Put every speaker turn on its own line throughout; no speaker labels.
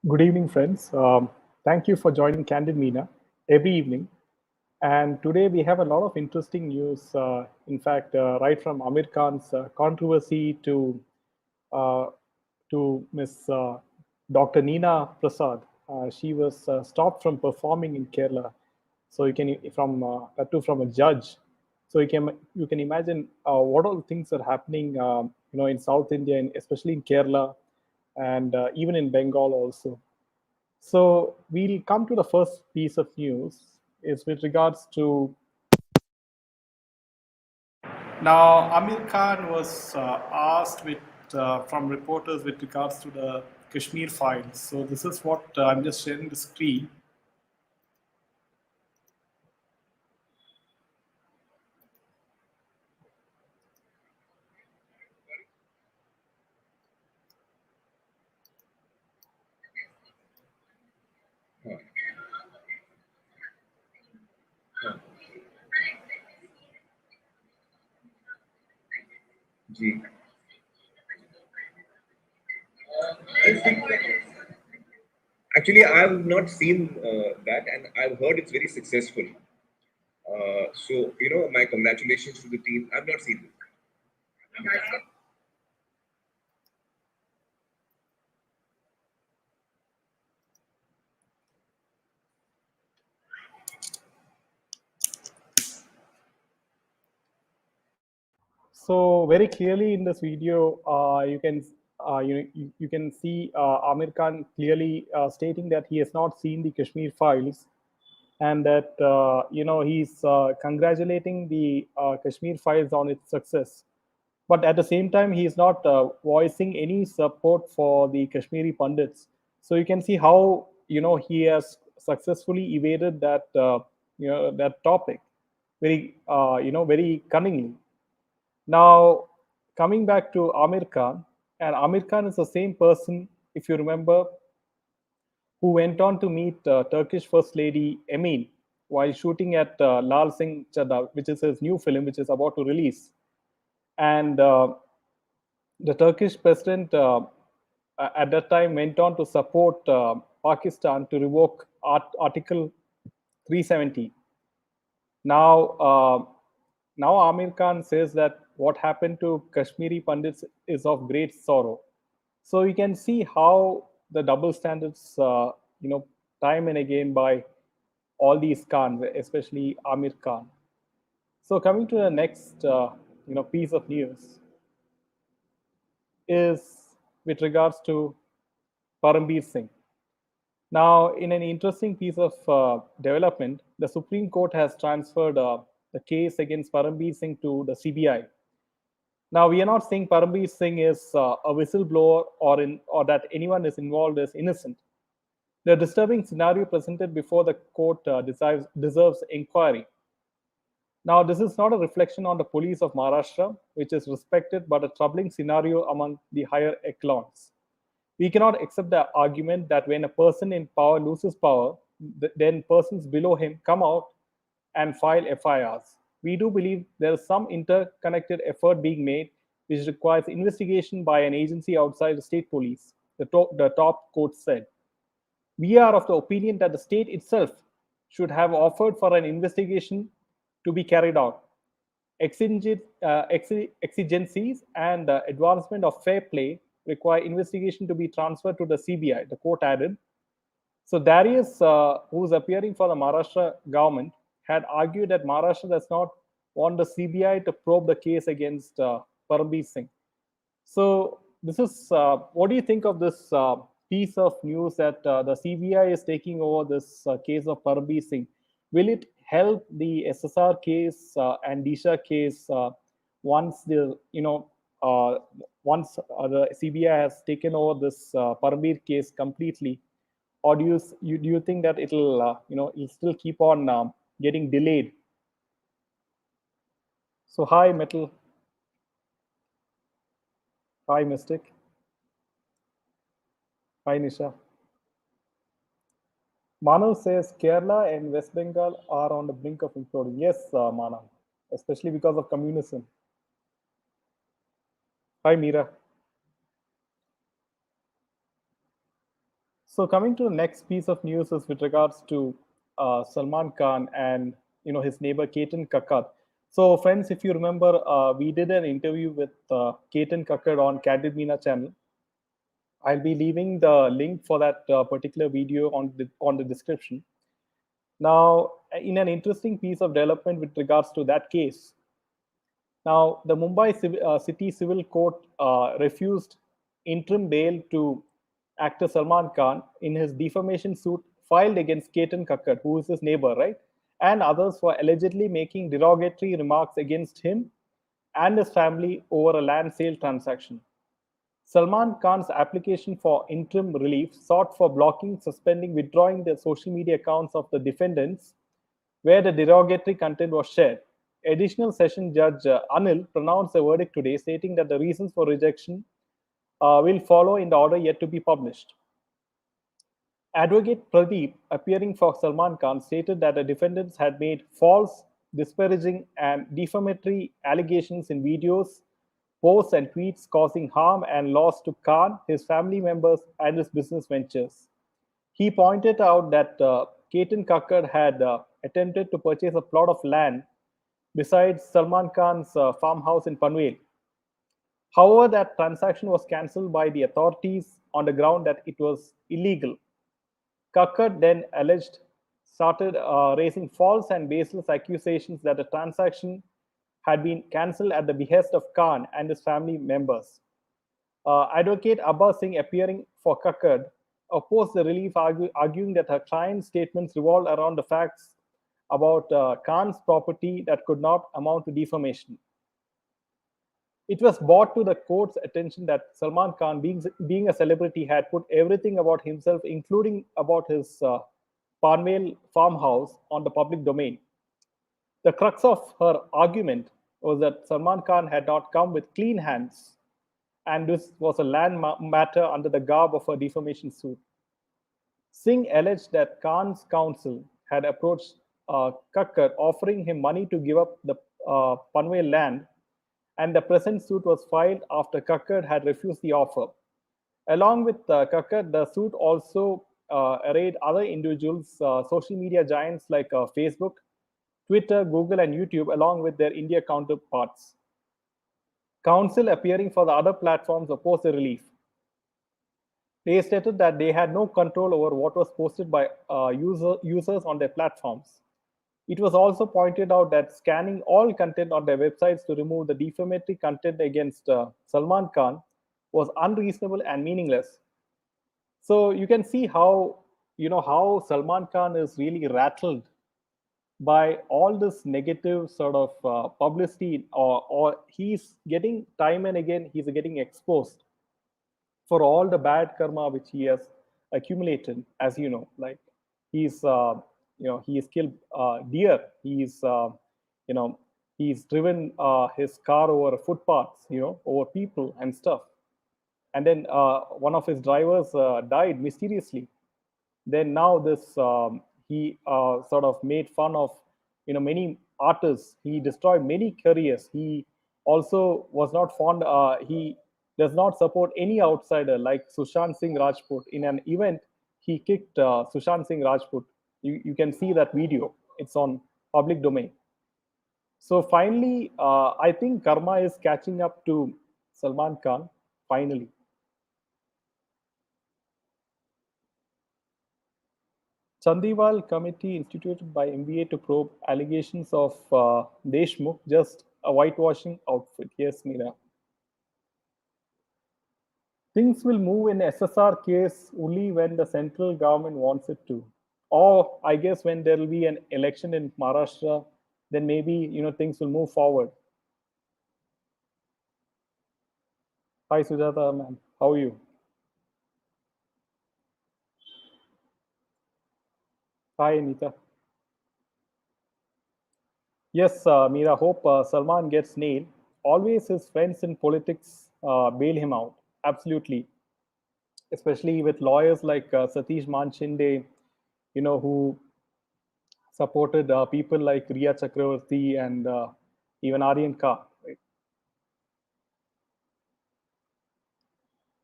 Good evening, friends. Thank you for joining Candid Meena every evening. And today we have a lot of interesting news. In fact, right from Aamir Khan's controversy uh, to Miss Dr. Neena Prasad. She was stopped from performing in Kerala. So you can that too from a judge. So you can imagine what all things are happening, in South India, and especially in Kerala, and even in Bengal also. So we'll come to the first piece of news is with regards to now Amir Khan was asked from reporters with regards to the Kashmir files. So this is what I'm just sharing the screen.
Ji I think actually I've not seen that, and I've heard it's very successful. So my congratulations to the team. I've not seen it.
So very clearly in this video, you can see Amir Khan clearly stating that he has not seen the Kashmir files, and that he's congratulating the Kashmir files on its success. But at the same time, he is not voicing any support for the Kashmiri pundits. So you can see how he has successfully evaded that topic very cunningly. Now, coming back to Amir Khan, and Amir Khan is the same person, if you remember, who went on to meet Turkish First Lady Emin while shooting at Lal Singh Chadha, which is his new film, which is about to release. And the Turkish president at that time went on to support Pakistan to revoke Article 370. Now, now Amir Khan says that what happened to Kashmiri Pandits is of great sorrow. So you can see how the double standards, time and again by all these Khans, especially Amir Khan. So coming to the next, piece of news is with regards to Param Bir Singh. Now, in an interesting piece of development, the Supreme Court has transferred the case against Param Bir Singh to the CBI. Now, we are not saying Param Bir Singh is a whistleblower or that anyone is involved is innocent. The disturbing scenario presented before the court deserves inquiry. Now, this is not a reflection on the police of Maharashtra, which is respected, but a troubling scenario among the higher echelons. We cannot accept the argument that when a person in power loses power, then persons below him come out and file FIRs. We do believe there is some interconnected effort being made, which requires investigation by an agency outside the state police, the top court said. We are of the opinion that the state itself should have offered for an investigation to be carried out. Exigencies and advancement of fair play require investigation to be transferred to the CBI, the court added. So Darius, who is appearing for the Maharashtra government, had argued that Maharashtra does not want the CBI to probe the case against Param Bir Singh. So this is what do you think of this piece of news that the CBI is taking over this case of Param Bir Singh? Will it help the SSR case and Disha case once the CBI has taken over this Param Bir case completely, or do you think that it'll still keep on getting delayed? So hi Metal, hi Mystic, hi Nisha. Manav says Kerala and West Bengal are on the brink of imploding. Yes, Manav, especially because of communism. Hi, Meera. So coming to the next piece of news is with regards to Salman Khan and his neighbor Ketan Kakkad. So friends, if you remember, we did an interview with Ketan Kakkad on Candid Meena channel. I'll be leaving the link for that particular video on the description. Now, in an interesting piece of development with regards to that case, now the Mumbai City Civil Court refused interim bail to actor Salman Khan in his defamation suit filed against Ketan Kakkad, who is his neighbor, right, and others for allegedly making derogatory remarks against him and his family over a land sale transaction. Salman Khan's application for interim relief sought for blocking, suspending, withdrawing the social media accounts of the defendants where the derogatory content was shared. Additional Session Judge Anil pronounced a verdict today stating that the reasons for rejection will follow in the order yet to be published. Advocate Pradeep, appearing for Salman Khan, stated that the defendants had made false, disparaging, and defamatory allegations in videos, posts, and tweets causing harm and loss to Khan, his family members, and his business ventures. He pointed out that Ketan Kakkad had attempted to purchase a plot of land beside Salman Khan's farmhouse in Panvel. However, that transaction was cancelled by the authorities on the ground that it was illegal. Kakkad then alleged started raising false and baseless accusations that the transaction had been cancelled at the behest of Khan and his family members. Advocate Abba Singh, appearing for Kakkad, opposed the relief, arguing that her client's statements revolved around the facts about Khan's property that could not amount to defamation. It was brought to the court's attention that Salman Khan, being a celebrity, had put everything about himself, including about his Panvel farmhouse, on the public domain. The crux of her argument was that Salman Khan had not come with clean hands, and this was a land matter under the garb of a defamation suit. Singh alleged that Khan's counsel had approached Kakkad, offering him money to give up the Panvel land, and the present suit was filed after Kakkad had refused the offer. Along with Kakkad, the suit also arrayed other individuals, social media giants like Facebook, Twitter, Google, and YouTube, along with their India counterparts. Counsel, appearing for the other platforms, opposed the relief. They stated that they had no control over what was posted by users on their platforms. It was also pointed out that scanning all content on their websites to remove the defamatory content against Salman Khan was unreasonable and meaningless. So you can see how Salman Khan is really rattled by all this negative sort of publicity, or he's getting time and again he's getting exposed for all the bad karma which he has accumulated. As you know, like he's he's killed deer, you know he's driven his car over footpaths, over people and stuff, and then one of his drivers died mysteriously. Then now this he sort of made fun of many artists. He destroyed many careers. He also was not fond. He does not support any outsider like Sushant Singh Rajput. In an event, he kicked Sushant Singh Rajput. You can see that video. It's on public domain. So finally, I think karma is catching up to Salman Khan. Finally. Chandiwal committee instituted by MBA to probe allegations of Deshmukh, just a whitewashing outfit. Yes, Meena. Things will move in SSR case only when the central government wants it to. Or I guess when there will be an election in Maharashtra, then maybe things will move forward. Hi Sujata, ma'am. How are you? Hi Anita. Yes, Meera, hope Salman gets nailed. Always his friends in politics bail him out. Absolutely. Especially with lawyers like Satish Manchinde, who supported people like Riya Chakravarti and even Aryan Ka. Right?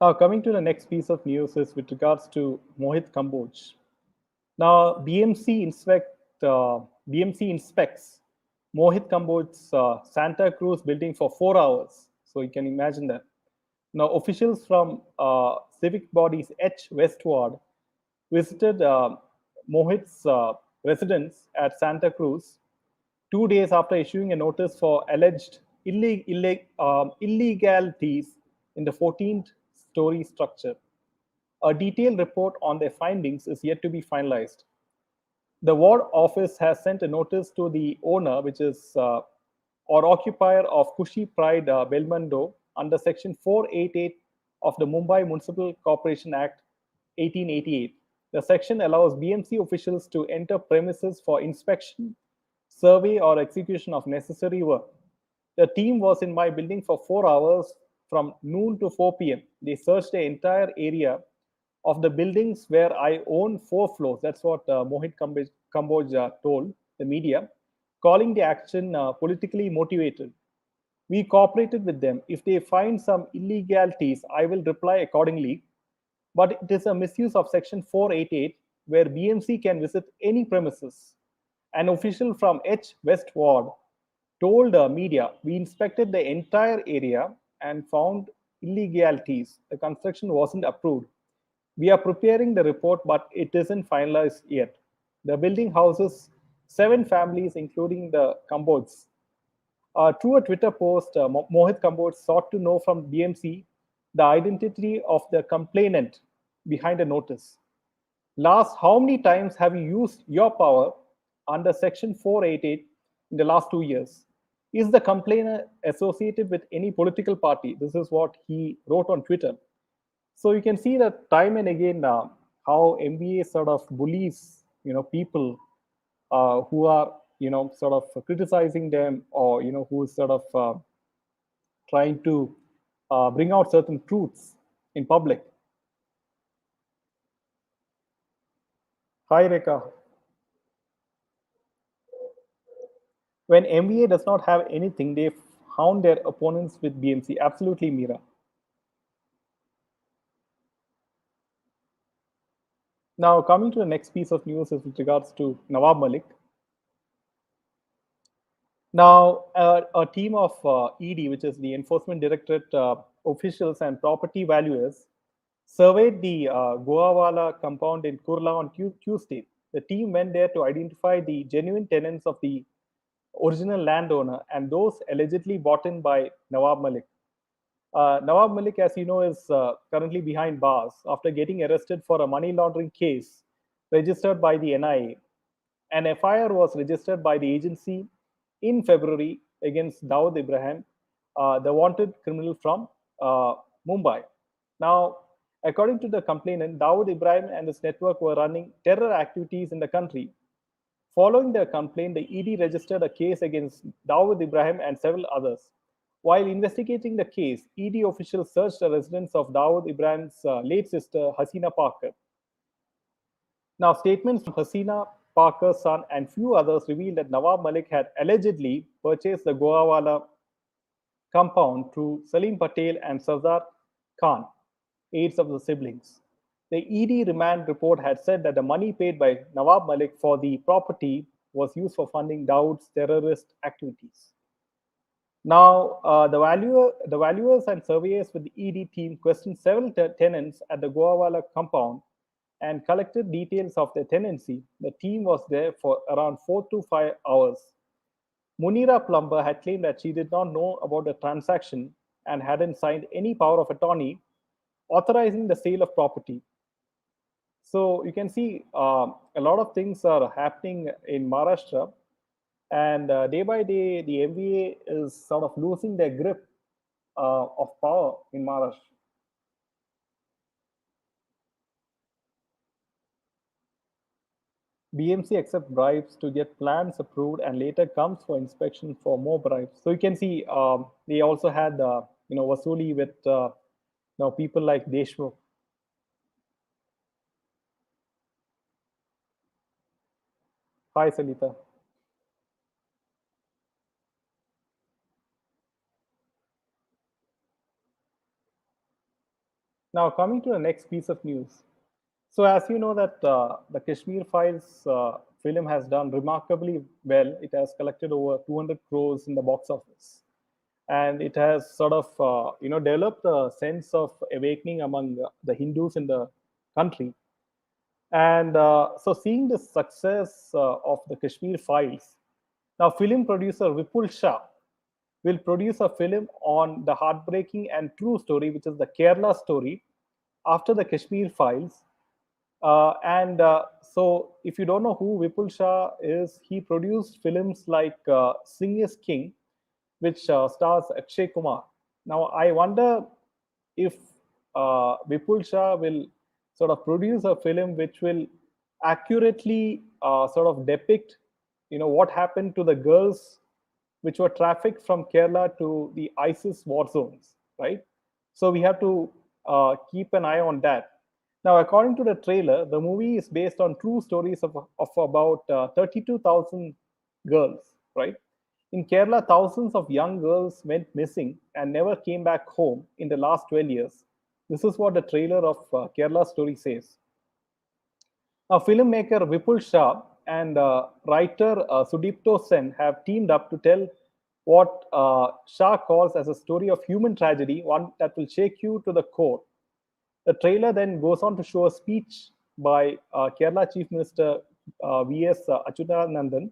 Now, coming to the next piece of news is with regards to Mohit Kamboj. Now, BMC inspects Mohit Kamboj's Santa Cruz building for 4 hours. So you can imagine that. Now, officials from civic bodies H Westward visited Mohit's residence at Santa Cruz 2 days after issuing a notice for alleged illegalities in the 14th-story structure. A detailed report on their findings is yet to be finalized. The ward office has sent a notice to the owner, which is or occupier of Kushi Pride Belmondo under Section 488 of the Mumbai Municipal Corporation Act 1888. The section allows BMC officials to enter premises for inspection, survey, or execution of necessary work. The team was in my building for 4 hours from noon to 4 p.m. They searched the entire area of the buildings where I own 4 floors. That's what Mohit Kamboj told the media, calling the action politically motivated. We cooperated with them. If they find some illegalities, I will reply accordingly. But it is a misuse of Section 488 where BMC can visit any premises. An official from H West Ward told media, we inspected the entire area and found illegalities. The construction wasn't approved. We are preparing the report, but it isn't finalized yet. The building houses 7 families, including the Kambods. Through a Twitter post, Mohit Kamboj sought to know from BMC the identity of the complainant behind the notice. Last, how many times have you used your power under Section 488 in the last 2 years? Is the complainant associated with any political party? This is what he wrote on Twitter. So you can see that time and again how MBA sort of bullies, people who are, sort of criticizing them, or who is sort of trying to bring out certain truths in public. Hi, Rekha. When MBA does not have anything, they hound their opponents with BMC. Absolutely, Mira. Now, coming to the next piece of news is with regards to Nawab Malik. Now, a team of ED, which is the Enforcement Directorate officials and property valuers, surveyed the Goawala compound in Kurla on Tuesday. The team went there to identify the genuine tenants of the original landowner and those allegedly bought in by Nawab Malik. Nawab Malik, as you know, is currently behind bars after getting arrested for a money laundering case registered by the NIA. An FIR was registered by the agency in February against Dawood Ibrahim, the wanted criminal from Mumbai. Now, according to the complainant, Dawood Ibrahim and his network were running terror activities in the country. Following the complaint, the ED registered a case against Dawood Ibrahim and several others. While investigating the case, ED officials searched the residence of Dawood Ibrahim's late sister, Hasina Parker. Now, statements from Hasina Parker's son and few others revealed that Nawab Malik had allegedly purchased the Goawala compound through Salim Patel and Sardar Khan, aides of the siblings. The ED remand report had said that the money paid by Nawab Malik for the property was used for funding Dawood's terrorist activities. Now, the valuers and surveyors with the ED team questioned several tenants at the Goawala compound and collected details of their tenancy. The team was there for around 4 to 5 hours. Munira Plumber had claimed that she did not know about the transaction and hadn't signed any power of attorney authorizing the sale of property. So you can see a lot of things are happening in Maharashtra, and day by day, the MBA is sort of losing their grip of power in Maharashtra. BMC accepts bribes to get plans approved and later comes for inspection for more bribes. So you can see they also had Vasuli with people like Deshmukh. Hi, Salita. Now, coming to the next piece of news. So, as you know, that the Kashmir Files film has done remarkably well. It has collected over 200 crores in the box office, and it has sort of developed a sense of awakening among the Hindus in the country. And so, seeing the success of the Kashmir Files, now film producer Vipul Shah will produce a film on the heartbreaking and true story, which is the Kerala story after the Kashmir Files. And so, if you don't know who Vipul Shah is, he produced films like Singh is King, which stars Akshay Kumar. Now, I wonder if Vipul Shah will sort of produce a film which will accurately sort of depict, what happened to the girls which were trafficked from Kerala to the ISIS war zones, right? So we have to keep an eye on that. Now, according to the trailer, the movie is based on true stories of about 32,000 girls, right? In Kerala, thousands of young girls went missing and never came back home in the last 12 years. This is what the trailer of Kerala story says. Now, filmmaker Vipul Shah and writer Sudipto Sen have teamed up to tell what Shah calls as a story of human tragedy, one that will shake you to the core. The trailer then goes on to show a speech by Kerala Chief Minister V.S. Achyutanandan.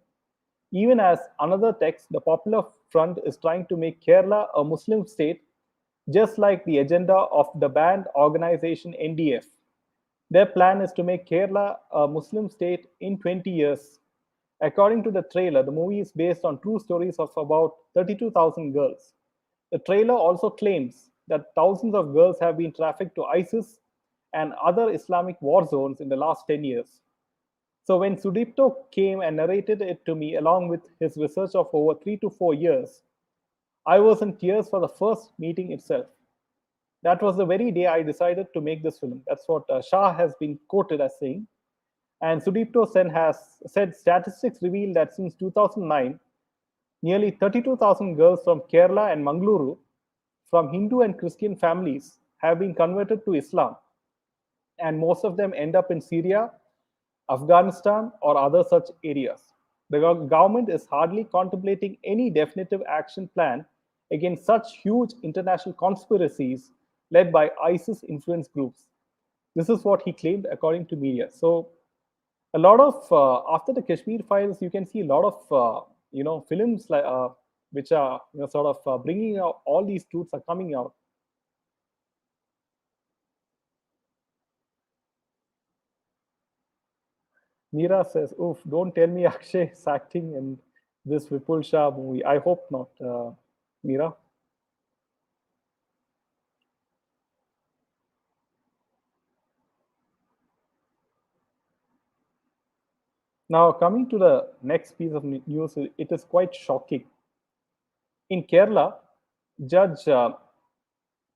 Even as another text, the Popular Front is trying to make Kerala a Muslim state, just like the agenda of the banned organization NDF. Their plan is to make Kerala a Muslim state in 20 years. According to the trailer, the movie is based on true stories of about 32,000 girls. The trailer also claims that thousands of girls have been trafficked to ISIS and other Islamic war zones in the last 10 years. So when Sudipto came and narrated it to me along with his research of over 3 to 4 years, I was in tears for the first meeting itself. That was the very day I decided to make this film. That's what Shah has been quoted as saying. And Sudipto Sen has said statistics reveal that since 2009, nearly 32,000 girls from Kerala and Mangaluru from Hindu and Christian families have been converted to Islam, and most of them end up in Syria, Afghanistan, or other such areas. The government is hardly contemplating any definitive action plan against such huge international conspiracies led by ISIS influenced groups. This is what he claimed according to media. So, a lot of after the Kashmir Files, you can see a lot of films like which are sort of bringing out all these truths are coming out. Meera says, "Oof, don't tell me Akshay is acting in this Vipul Shah movie. I hope not, Meera." Now, coming to the next piece of news, it is quite shocking. In Kerala, Judge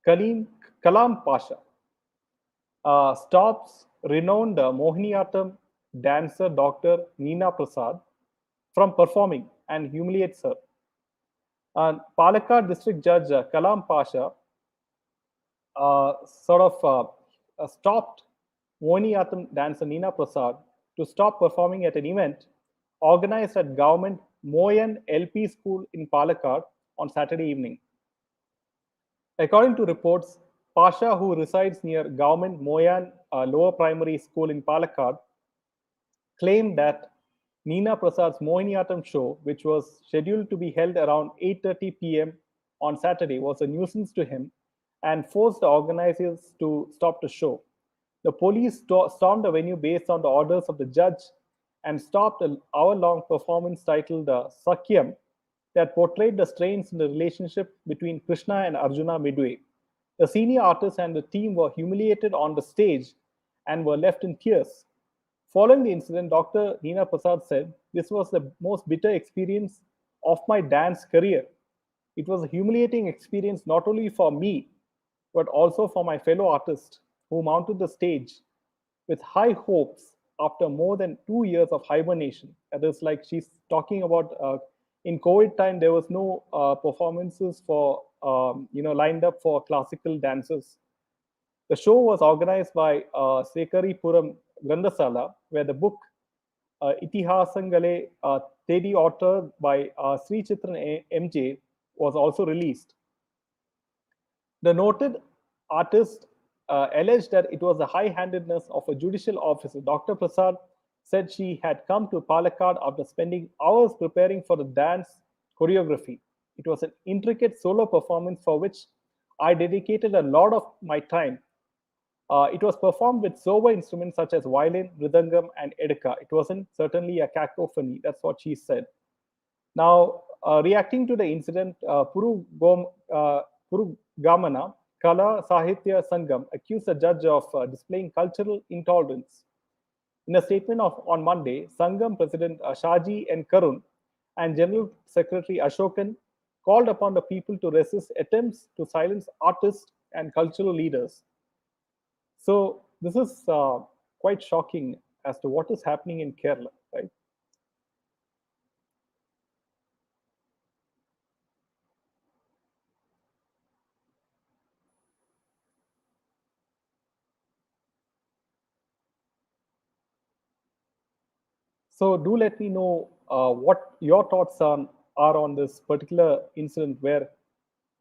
Kalim, Kalam Pasha stops renowned Mohiniyattam dancer Dr. Neena Prasad from performing and humiliates her. And Palakkad District Judge Kalam Pasha sort of stopped Mohiniyattam dancer Neena Prasad to stop performing at an event organized at government Moyan LP school in Palakkad on Saturday evening. According to reports, Pasha, who resides near government Moyan Lower Primary School in Palakkad, claimed that Neena Prasad's Mohiniyattam show, which was scheduled to be held around 8:30 p.m. on Saturday, was a nuisance to him and forced the organizers to stop the show. The police stormed the venue based on the orders of the judge and stopped an hour-long performance titled Sakyam that portrayed the strains in the relationship between Krishna and Arjuna midway. The senior artists and the team were humiliated on the stage and were left in tears. Following the incident, Dr. Neena Prasad said, "This was the most bitter experience of my dance career. It was a humiliating experience not only for me, but also for my fellow artists who mounted the stage with high hopes after more than 2 years of hibernation." That is like she's talking about in COVID time, there was no performances for, lined up for classical dancers. The show was organized by Sekaripuram Grandasala, where the book Itihasangale Tedi, authored by Sri Chitran MJ, was also released. The noted artist alleged that it was the high handedness of a judicial officer. Dr. Prasad said she had come to Palakkad after spending hours preparing for the dance choreography. It was an intricate solo performance for which I dedicated a lot of my time. It was performed with sober instruments such as violin, mridangam, and edaka. It wasn't certainly a cacophony. That's what she said. Now, reacting to the incident, Puru Gamana Kala Sahitya Sangam accused the judge of displaying cultural intolerance. In a statement on Monday, Sangam President Shaji N. Karun and General Secretary Ashokan called upon the people to resist attempts to silence artists and cultural leaders. So this is quite shocking as to what is happening in Kerala, right? So do let me know what your thoughts are on this particular incident where,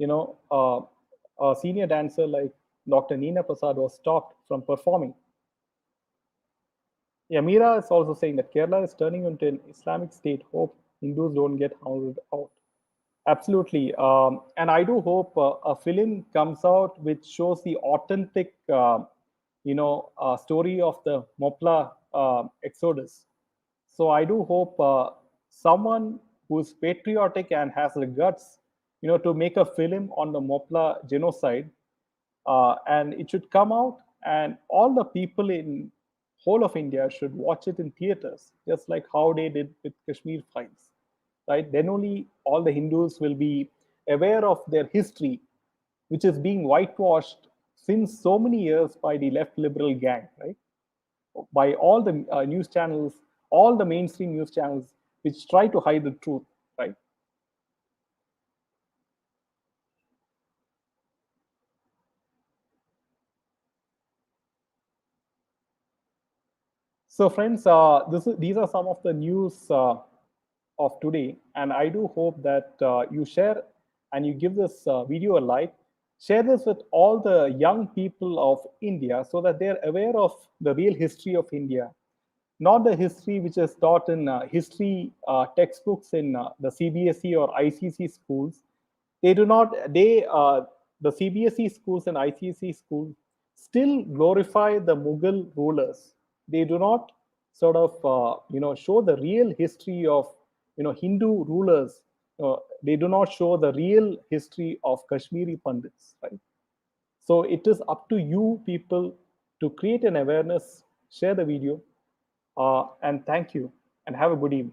a senior dancer like Dr. Neena Prasad was stopped from performing. Yeah, Meera is also saying that Kerala is turning into an Islamic state. Hope Hindus don't get hounded out. Absolutely. And I do hope a film comes out which shows the authentic, story of the Mopla exodus. So I do hope someone who's patriotic and has the guts, to make a film on the Mopla genocide, and it should come out, and all the people in whole of India should watch it in theaters, just like how they did with Kashmir Files, right? Then only all the Hindus will be aware of their history, which is being whitewashed since so many years by the left liberal gang, right? By all the news channels, all the mainstream news channels, which try to hide the truth, right? So, friends, these are some of the news of today, and I do hope that you share and you give this video a like. Share this with all the young people of India so that they're aware of the real history of India, not the history which is taught in history textbooks in the CBSE or ICC schools. They do not. The CBSE schools and ICC schools still glorify the Mughal rulers. They do not sort of show the real history of Hindu rulers. They do not show the real history of Kashmiri Pandits, right? So it is up to you people to create an awareness, share the video, and thank you, and have a good evening.